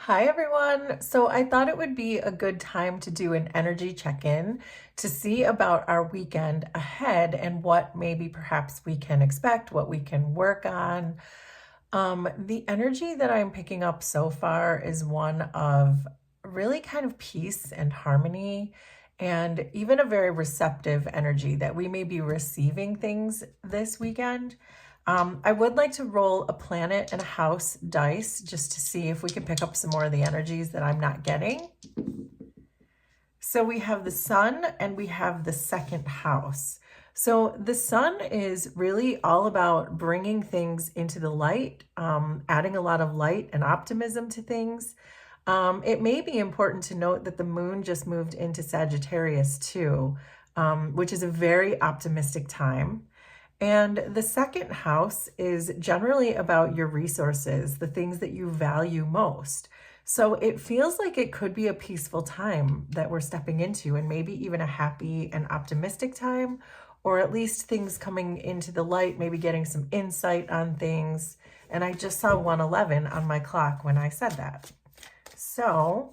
Hi everyone. So I thought it would be a good time to do an energy check-in to see about our weekend ahead and what maybe perhaps we can expect, what we can work on. The energy that I'm picking up so far is one of really kind of peace and harmony and even a very receptive energy that we may be receiving things this weekend. I would like to roll a planet and a house dice just to see if we can pick up some more of the energies that I'm not getting. So we have the sun and we have the second house. So the sun is really all about bringing things into the light, adding a lot of light and optimism to things. It may be important to note that the moon just moved into Sagittarius too, which is a very optimistic time. And the second house is generally about your resources, the things that you value most. So it feels like it could be a peaceful time that we're stepping into, and maybe even a happy and optimistic time, or at least things coming into the light, maybe getting some insight on things. And I just saw 111 on my clock when I said that. So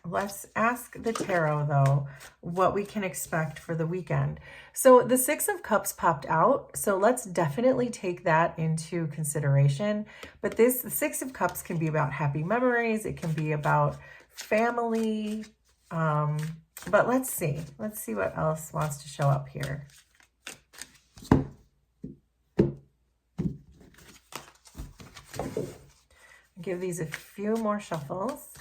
let's ask the tarot, though, what we can expect for the weekend. So the Six of Cups popped out, so let's definitely take that into consideration. But the Six of Cups can be about happy memories. It can be about family. But let's see. Let's see what else wants to show up here. Give these a few more shuffles.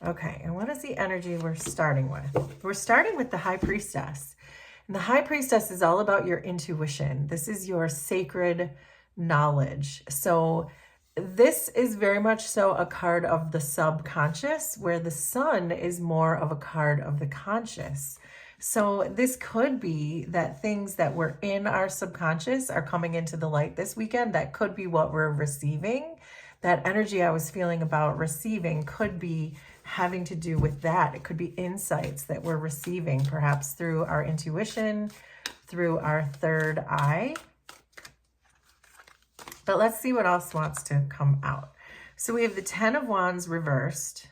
Okay, and what is the energy we're starting with? We're starting with the High Priestess. And the High Priestess is all about your intuition. This is your sacred knowledge. So this is very much so a card of the subconscious, where the sun is more of a card of the conscious. So this could be that things that were in our subconscious are coming into the light this weekend. That could be what we're receiving. That energy I was feeling about receiving could be having to do with that. It could be insights that we're receiving, perhaps through our intuition, through our third eye. But let's see what else wants to come out. So we have the Ten of Wands reversed,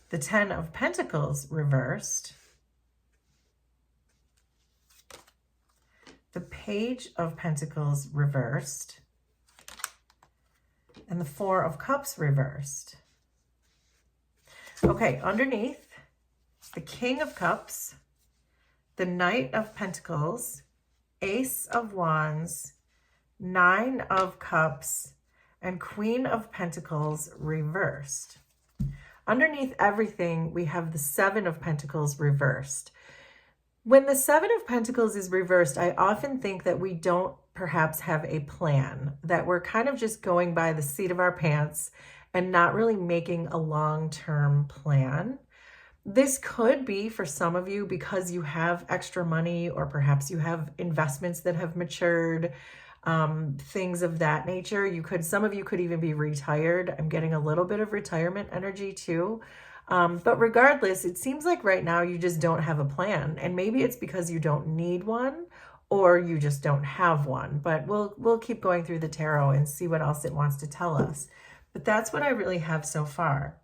the Ten of Pentacles reversed, the Page of Pentacles reversed, and the Four of Cups reversed. Okay, underneath, the King of Cups, the Knight of Pentacles, Ace of Wands, Nine of Cups, and Queen of Pentacles reversed. Underneath everything, we have the Seven of Pentacles reversed. When the Seven of Pentacles is reversed, I often think that we don't perhaps have a plan, that we're kind of just going by the seat of our pants and not really making a long-term plan. This could be for some of you because you have extra money, or perhaps you have investments that have matured, things of that nature. Some of you could even be retired. I'm getting a little bit of retirement energy too. But regardless, it seems like right now you just don't have a plan, and maybe it's because you don't need one, or you just don't have one. But we'll keep going through the tarot and see what else it wants to tell us. But that's what I really have so far.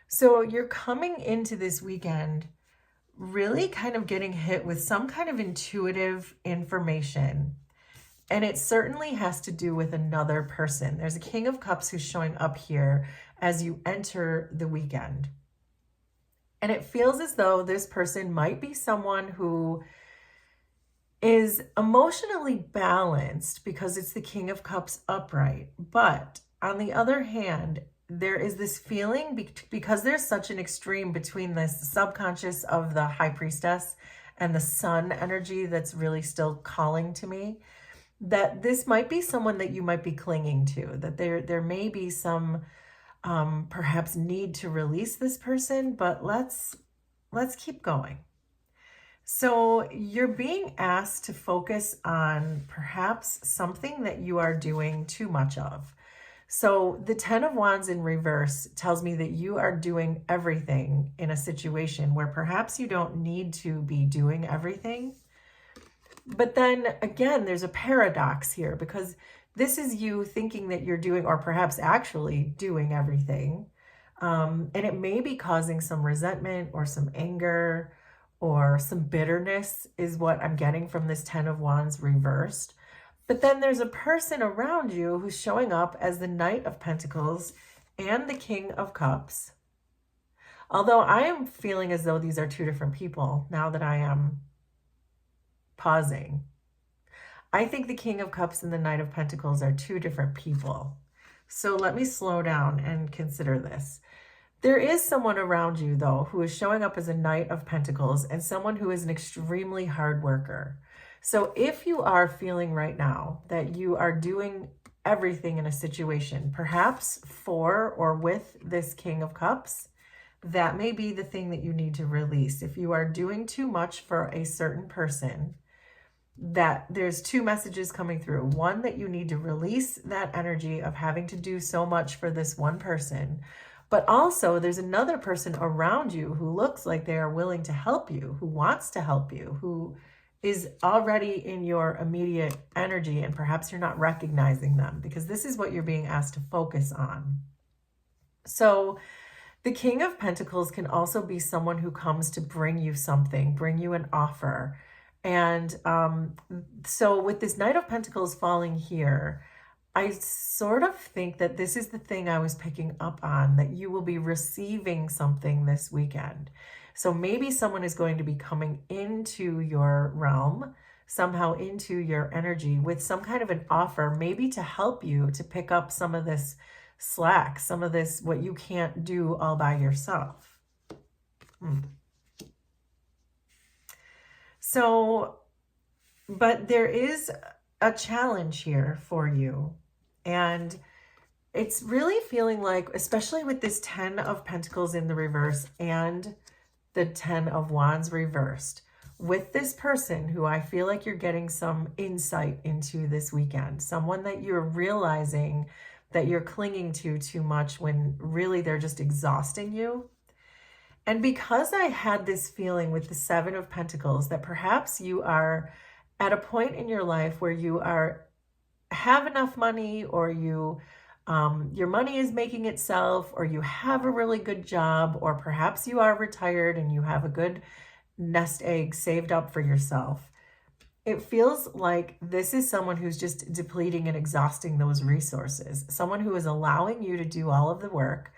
So you're coming into this weekend really kind of getting hit with some kind of intuitive information. And it certainly has to do with another person. There's a King of Cups who's showing up here as you enter the weekend. And it feels as though this person might be someone who is emotionally balanced because it's the King of Cups upright. But on the other hand, there is this feeling, because there's such an extreme between this subconscious of the High Priestess and the sun energy that's really still calling to me, that this might be someone that you might be clinging to, that there may be some perhaps need to release this person, but let's keep going. So you're being asked to focus on perhaps something that you are doing too much of. So the Ten of Wands in reverse tells me that you are doing everything in a situation where perhaps you don't need to be doing everything. But then again, there's a paradox here, because this is you thinking that you're doing, or perhaps actually doing everything. And it may be causing some resentment or some anger or some bitterness, is what I'm getting from this 10 of Wands reversed. But then there's a person around you who's showing up as the Knight of Pentacles and the King of Cups. Although I am feeling as though these are two different people now that I am pausing. I think the King of Cups and the Knight of Pentacles are two different people. So let me slow down and consider this. There is someone around you, though, who is showing up as a Knight of Pentacles and someone who is an extremely hard worker. So if you are feeling right now that you are doing everything in a situation, perhaps for or with this King of Cups, that may be the thing that you need to release. If you are doing too much for a certain person, that there's two messages coming through. One, that you need to release that energy of having to do so much for this one person. But also there's another person around you who looks like they are willing to help you, who wants to help you, who is already in your immediate energy, and perhaps you're not recognizing them, because this is what you're being asked to focus on. So the King of Pentacles can also be someone who comes to bring you something, bring you an offer. And so with this Knight of Pentacles falling here, I sort of think that this is the thing I was picking up on, that you will be receiving something this weekend. So maybe someone is going to be coming into your realm, somehow into your energy, with some kind of an offer, maybe to help you to pick up some of this slack, some of this, what you can't do all by yourself. So, but there is a challenge here for you. And it's really feeling like, especially with this 10 of Pentacles in the reverse and the 10 of Wands reversed, with this person who I feel like you're getting some insight into this weekend, someone that you're realizing that you're clinging to too much when really they're just exhausting you. And because I had this feeling with the 7 of Pentacles that perhaps you are at a point in your life where you have enough money, or you your money is making itself, or you have a really good job, or perhaps you are retired and you have a good nest egg saved up for yourself. It feels like this is someone who's just depleting and exhausting those resources, someone who is allowing you to do all of the work,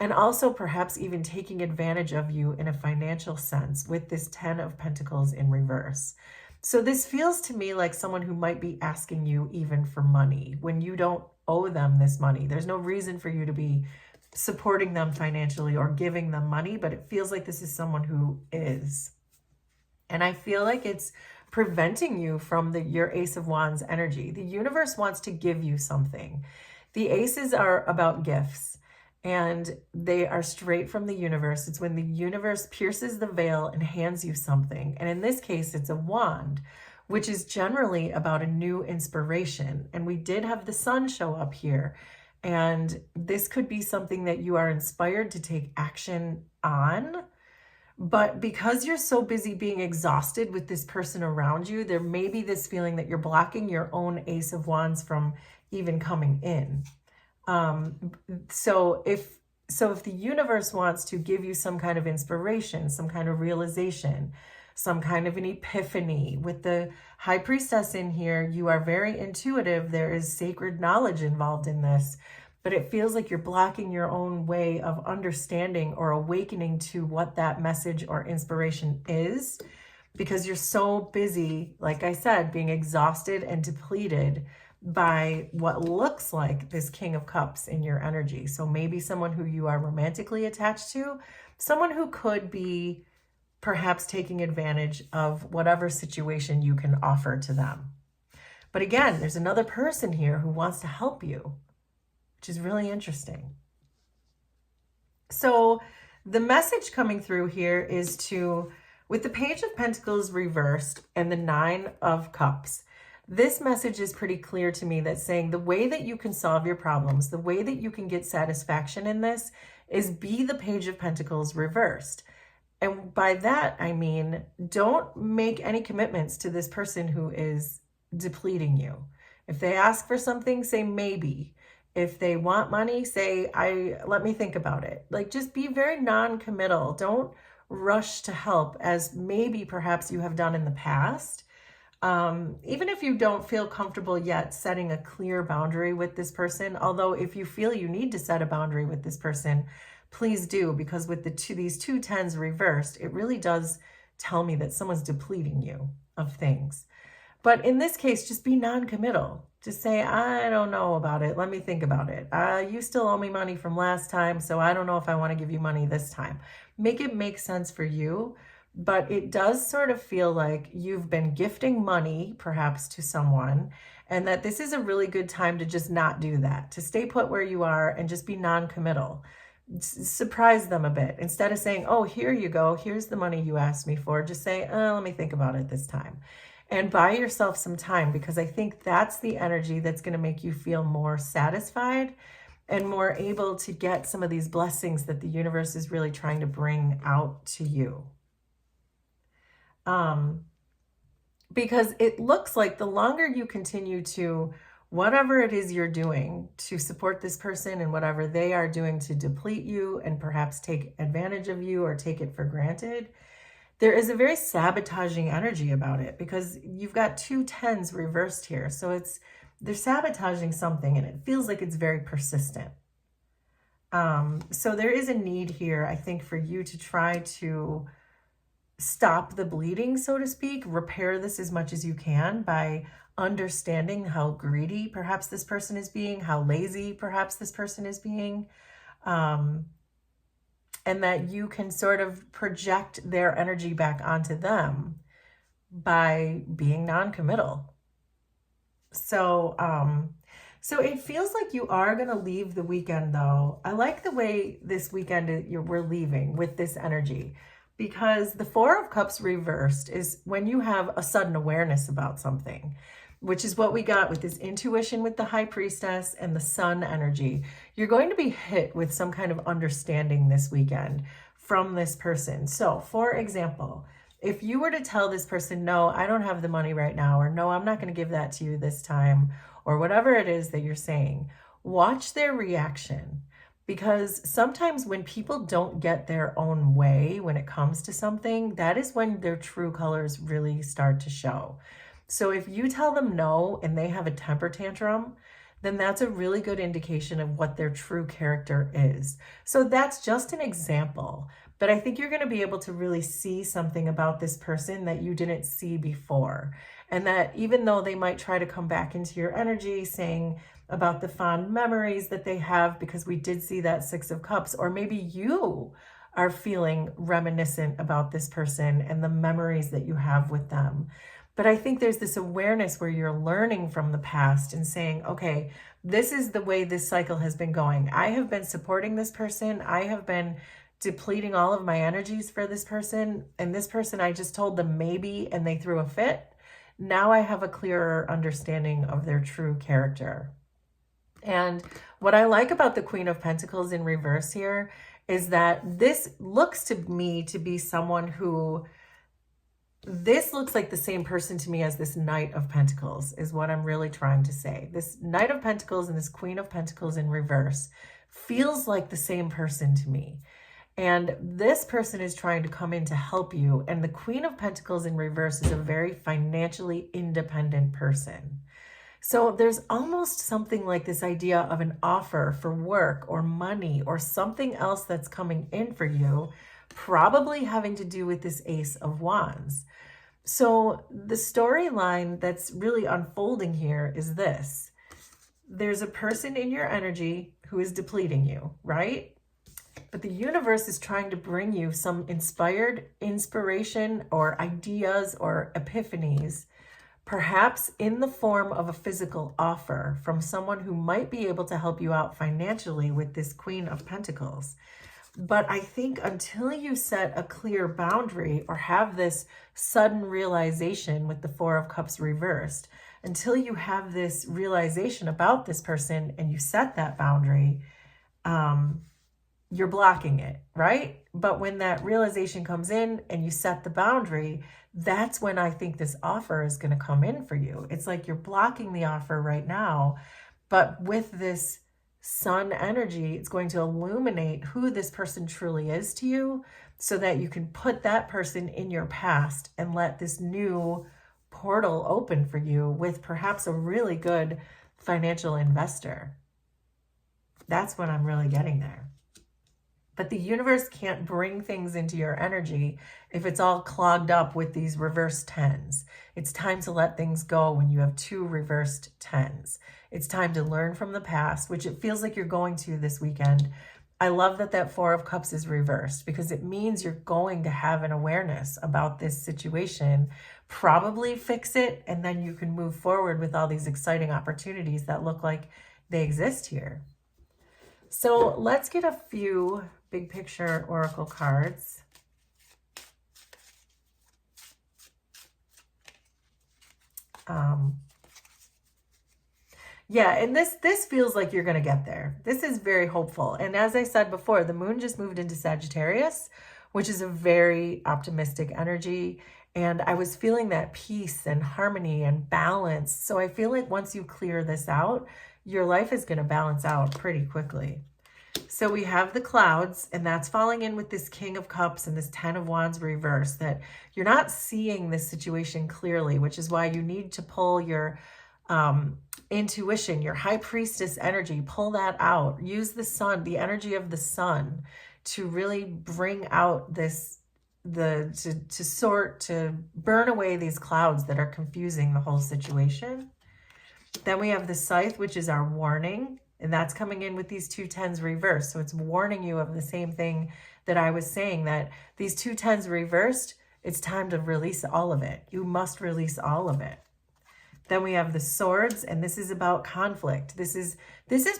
and also perhaps even taking advantage of you in a financial sense with this 10 of Pentacles in reverse. So this feels to me like someone who might be asking you even for money when you don't owe them this money. There's no reason for you to be supporting them financially or giving them money, but it feels like this is someone who is. And I feel like it's preventing you from your Ace of Wands energy. The universe wants to give you something. The aces are about gifts, and they are straight from the universe. It's when the universe pierces the veil and hands you something. And in this case, it's a wand, which is generally about a new inspiration. And we did have the sun show up here. And this could be something that you are inspired to take action on. But because you're so busy being exhausted with this person around you, there may be this feeling that you're blocking your own Ace of Wands from even coming in. So if the universe wants to give you some kind of inspiration, some kind of realization, some kind of an epiphany, with the High Priestess in here, you are very intuitive. There is sacred knowledge involved in this, but it feels like you're blocking your own way of understanding or awakening to what that message or inspiration is, because you're so busy, like I said, being exhausted and depleted by what looks like this King of Cups in your energy. So maybe someone who you are romantically attached to, someone who could be perhaps taking advantage of whatever situation you can offer to them. But again, there's another person here who wants to help you, which is really interesting. So the message coming through here is with the Page of Pentacles reversed and the 9 of Cups, this message is pretty clear to me, that's saying the way that you can solve your problems, the way that you can get satisfaction in this, is be the Page of Pentacles reversed. And by that, I mean, don't make any commitments to this person who is depleting you. If they ask for something, say maybe. If they want money, say, let me think about it. Like, just be very non-committal. Don't rush to help as maybe perhaps you have done in the past. Even if you don't feel comfortable yet setting a clear boundary with this person, although if you feel you need to set a boundary with this person, please do, because with these two tens reversed, it really does tell me that someone's depleting you of things. But in this case, just be non-committal. Just say, I don't know about it. Let me think about it. You still owe me money from last time, so I don't know if I want to give you money this time. Make it make sense for you. But it does sort of feel like you've been gifting money, perhaps, to someone, and that this is a really good time to just not do that, to stay put where you are and just be non-committal. Surprise them a bit. Instead of saying, oh, here you go, here's the money you asked me for, just say, let me think about it this time. And buy yourself some time, because I think that's the energy that's going to make you feel more satisfied and more able to get some of these blessings that the universe is really trying to bring out to you. Because it looks like the longer you continue to, whatever it is you're doing to support this person and whatever they are doing to deplete you and perhaps take advantage of you or take it for granted, there is a very sabotaging energy about it, because you've got two tens reversed here. So they're sabotaging something, and it feels like it's very persistent. So there is a need here, I think, for you to try to stop the bleeding, so to speak, repair this as much as you can by understanding how greedy perhaps this person is being, how lazy perhaps this person is being, and that you can sort of project their energy back onto them by being non-committal. So it feels like you are going to leave the weekend, though. I like the way this weekend we're leaving with this energy. Because the Four of Cups reversed is when you have a sudden awareness about something, which is what we got with this intuition with the High Priestess and the Sun energy. You're going to be hit with some kind of understanding this weekend from this person. So, for example, if you were to tell this person, no, I don't have the money right now, or no, I'm not going to give that to you this time, or whatever it is that you're saying, watch their reaction. Because sometimes when people don't get their own way when it comes to something, that is when their true colors really start to show. So if you tell them no and they have a temper tantrum, then that's a really good indication of what their true character is. So that's just an example. But I think you're going to be able to really see something about this person that you didn't see before. And that even though they might try to come back into your energy saying about the fond memories that they have, because we did see that Six of Cups, or maybe you are feeling reminiscent about this person and the memories that you have with them. But I think there's this awareness where you're learning from the past and saying, okay, this is the way this cycle has been going. I have been supporting this person. I have been depleting all of my energies for this person. And this person, I just told them maybe, and they threw a fit. Now I have a clearer understanding of their true character. And what I like about the Queen of Pentacles in reverse here is that this looks to me to be someone who, this looks like the same person to me as this Knight of Pentacles is what I'm really trying to say. This Knight of Pentacles and this Queen of Pentacles in reverse feels like the same person to me. And this person is trying to come in to help you. And the Queen of Pentacles in reverse is a very financially independent person. So there's almost something like this idea of an offer for work or money or something else that's coming in for you, probably having to do with this Ace of Wands. So the storyline that's really unfolding here is this. There's a person in your energy who is depleting you, right? But the universe is trying to bring you some inspiration or ideas or epiphanies, perhaps in the form of a physical offer from someone who might be able to help you out financially with this Queen of Pentacles. But I think until you set a clear boundary or have this sudden realization with the Four of Cups reversed, until you have this realization about this person and you set that boundary, you're blocking it, right? But when that realization comes in and you set the boundary, that's when I think this offer is going to come in for you. It's like you're blocking the offer right now, but with this sun energy, it's going to illuminate who this person truly is to you so that you can put that person in your past and let this new portal open for you with perhaps a really good financial investor. That's what I'm really getting there. But the universe can't bring things into your energy if it's all clogged up with these reversed tens. It's time to let things go when you have two reversed tens. It's time to learn from the past, which it feels like you're going to this weekend. I love that that Four of Cups is reversed because it means you're going to have an awareness about this situation, probably fix it, and then you can move forward with all these exciting opportunities that look like they exist here. So let's get a few big picture oracle cards. Yeah, and this feels like you're going to get there. This is very hopeful. And as I said before, the moon just moved into Sagittarius, which is a very optimistic energy. And I was feeling that peace and harmony and balance. So I feel like once you clear this out, your life is going to balance out pretty quickly. So we have the clouds, and that's falling in with this King of Cups and this Ten of Wands reverse, that you're not seeing this situation clearly, which is why you need to pull your intuition, your high priestess energy, pull that out. Use the sun, the energy of the sun, to really bring out this, to burn away these clouds that are confusing the whole situation. Then we have the Scythe, which is our warning. And that's coming in with these two tens reversed. So it's warning you of the same thing that I was saying, that these two tens reversed, it's time to release all of it. You must release all of it. Then we have the Swords, and this is about conflict. This is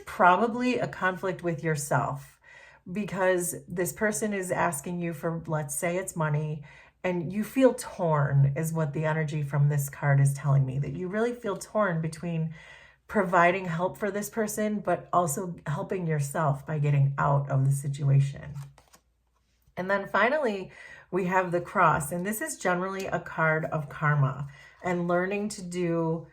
probably a conflict with yourself, because this person is asking you for, let's say it's money, and you feel torn is what the energy from this card is telling me, that you really feel torn between providing help for this person, but also helping yourself by getting out of the situation. And then finally, we have the Cross, and this is generally a card of karma and learning to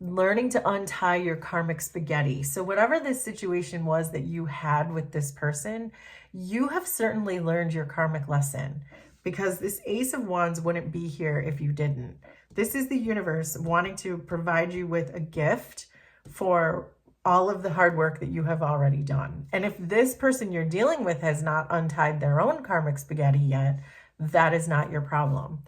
untie your karmic spaghetti. So whatever this situation was that you had with this person, you have certainly learned your karmic lesson, because this Ace of Wands wouldn't be here if you didn't. This is the universe wanting to provide you with a gift for all of the hard work that you have already done. And if this person you're dealing with has not untied their own karmic spaghetti yet, that is not your problem.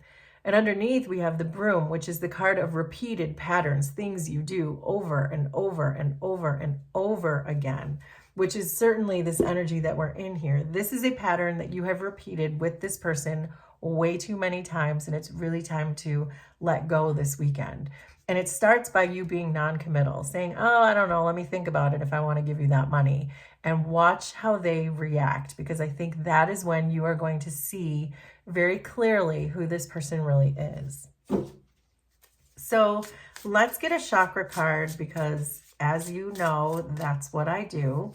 And underneath we have the Broom, which is the card of repeated patterns, things you do over and over and over and over again, which is certainly this energy that we're in here. This is a pattern that you have repeated with this person way too many times, and it's really time to let go this weekend. And it starts by you being non-committal, saying, oh, I don't know, let me think about it if I want to give you that money, and watch how they react, because I think that is when you are going to see very clearly who this person really is. So let's get a chakra card, because as you know, that's what I do.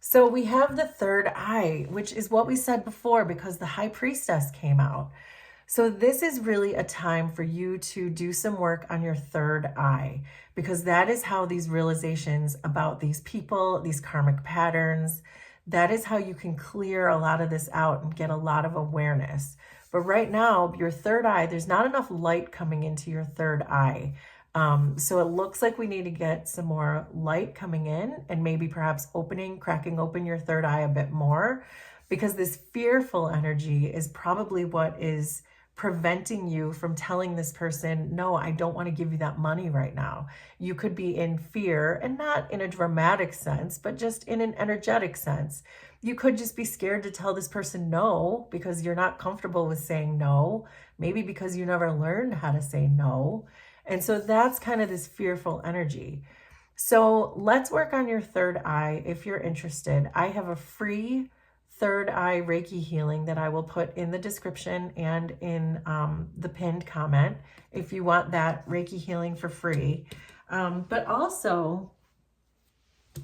So we have the third eye, which is what we said before, because the High Priestess came out. So this is really a time for you to do some work on your third eye, because that is how these realizations about these people, these karmic patterns, that is how you can clear a lot of this out and get a lot of awareness. But right now, your third eye, there's not enough light coming into your third eye. So it looks like we need to get some more light coming in, and maybe perhaps cracking open your third eye a bit more, because this fearful energy is probably what is preventing you from telling this person, no, I don't want to give you that money right now. You could be in fear, and not in a dramatic sense, but just in an energetic sense. You could just be scared to tell this person no, because you're not comfortable with saying no, maybe because you never learned how to say no. And so that's kind of this fearful energy. So let's work on your third eye if you're interested. I have a free third eye Reiki healing that I will put in the description and in the pinned comment if you want that Reiki healing for free. But also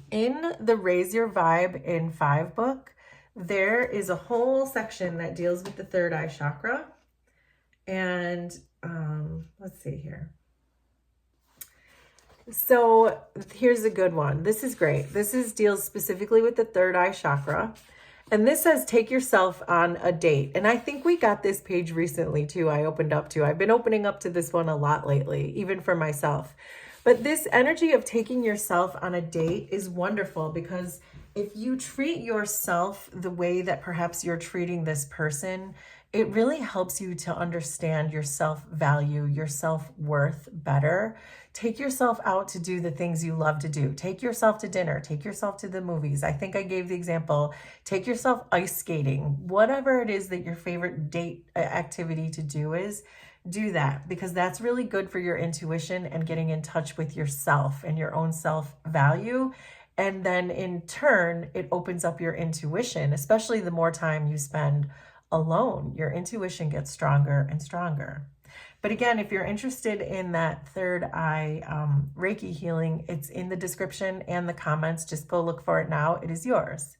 in the Raise Your Vibe in 5 book, there is a whole section that deals with the third eye chakra. And let's see here. So here's a good one. This is great. Deals specifically with the third eye chakra. And this says, take yourself on a date. And I think we got this page recently too. I opened up to. I've been opening up to this one a lot lately, even for myself. But this energy of taking yourself on a date is wonderful, because if you treat yourself the way that perhaps you're treating this person, it really helps you to understand your self-value, your self-worth better. Take yourself out to do the things you love to do. Take yourself to dinner. Take yourself to the movies. I think I gave the example. Take yourself ice skating. Whatever it is that your favorite date activity to do is, do that, because that's really good for your intuition and getting in touch with yourself and your own self-value. And then in turn, it opens up your intuition, especially the more time you spend alone. Your intuition gets stronger and stronger. But again, if you're interested in that third eye Reiki healing, it's in the description and the comments. Just go look for it now. It is yours.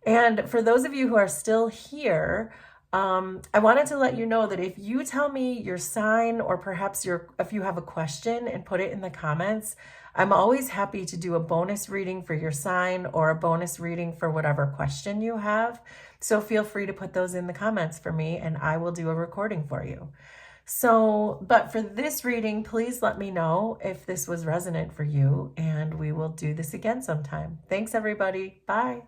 And for those of you who are still here, I wanted to let you know that if you tell me your sign, or perhaps if you have a question and put it in the comments, I'm always happy to do a bonus reading for your sign or a bonus reading for whatever question you have. So feel free to put those in the comments for me and I will do a recording for you. So, but for this reading, please let me know if this was resonant for you, and we will do this again sometime. Thanks, everybody. Bye.